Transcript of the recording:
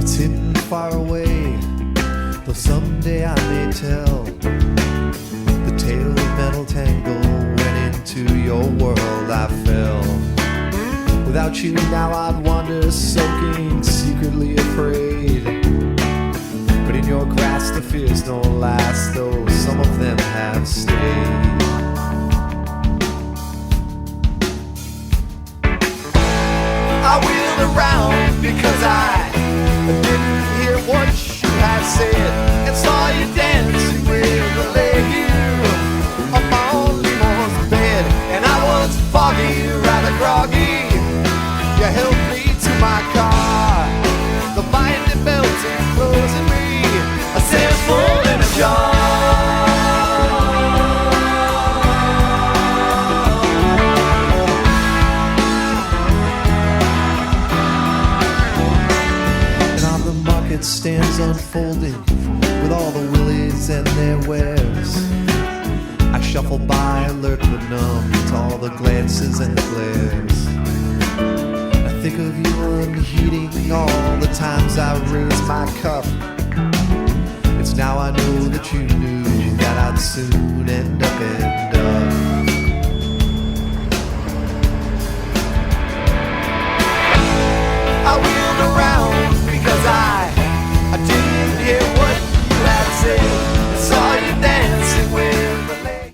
It's hidden far away, though someday I may tell the tale of metal tangle. Went into your world, I fell. Without you now I'd wander soaking, secretly afraid. But in your grasp the fears don't last, though some of them have stayed. I wheeled around because I didn't hear what you had said, and saw you dancing with a lady up on Limon's bed. And I was foggy, rather groggy. You helped me to my car, the binding belting closing me, a sample in a jar. And on the market stands unfolding with all the willies and their wares. I shuffle by, alert but numb to all the glances and the glares. Think of you unheeding all the times I raised my cup. It's now I know that you knew that I'd soon end up in